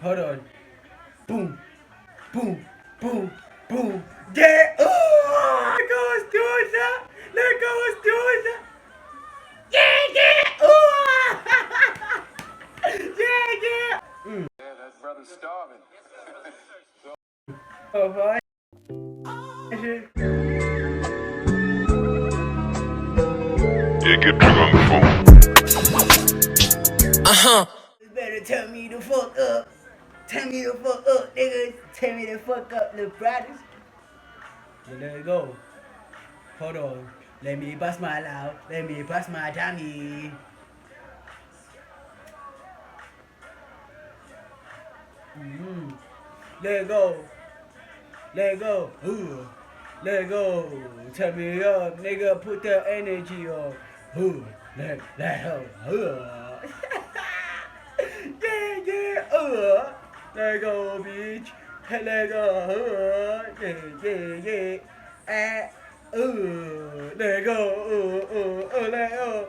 Hold on. Boom, boom, boom, boom. Yeah. Oh, let go, Stewart. Let go, Stewart. Yeah, yeah. Oh. Yeah, yeah. Yeah, that brother's starving. Oh, boy. Yeah, get drunk, fool. You better tell me the fuck up. Tell me the fuck up, nigga. Tell me the fuck up, little brothers. Yeah, let it go. Hold on. Let me bust my loud. Let me bust my dummy. Mm-hmm. Let it go. Let it go. Let it go. Turn me up, nigga. Put the energy on. Let go. Yeah, yeah. Let go, bitch. Let go. Yeah, yeah, yeah. Let go. Let go.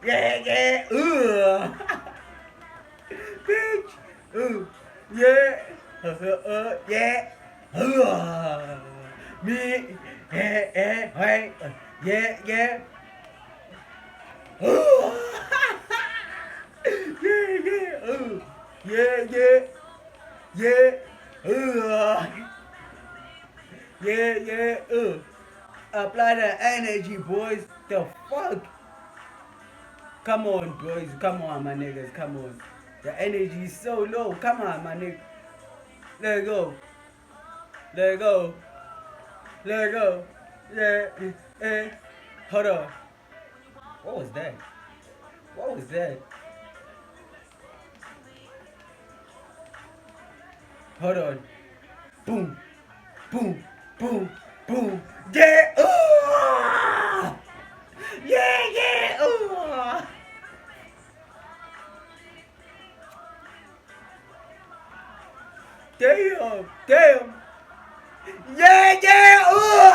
Yeah, yeah. Bitch. Yeah. Yeah. Me. Hey. Yeah, yeah. Yeah, yeah. Yeah, yeah. Yeah. Yeah, yeah. Apply the energy, boys. The fuck? Come on, boys. Come on, my niggas. Come on. The energy is so low. Come on, my nigga. Let it go. Let it go. Let it go. Yeah. Hold on. What was that? What was that? Hold on. Boom. Boom. Boom. Boom. Yeah. Ooh! Yeah, yeah. Ooh! Damn. Damn. Yeah, yeah. Ooh!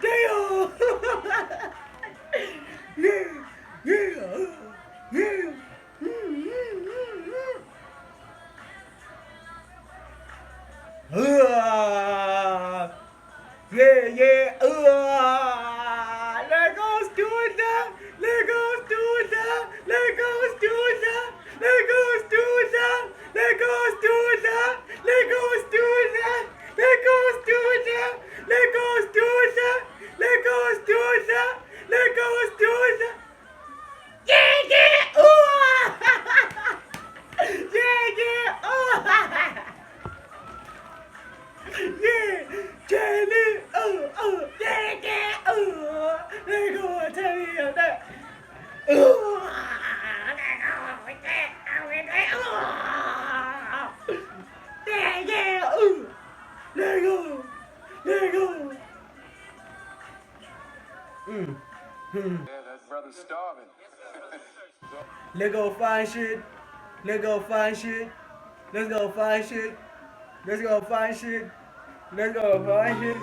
Damn. Yeah. Yeah. Yeah. Yeah, yeah. Let go, Stewart. Let go, Stewart. Let go, Stewart. Let go, Stewart. Let go, Stewart. Let go, Stewart. Let go, Stewart. Let go, Stewart. Let go, Stewart. Let go, Stewart. Yeah, yeah. Yeah, yeah. Yeah, Charlie. Yeah, yeah. Let go, tell me of that. Yeah, yeah. Let go. Let go. Yeah, that brother's starving. Let go find shit. Let go find shit. Let's go find shit. Let's go find shit. Let's go find shit.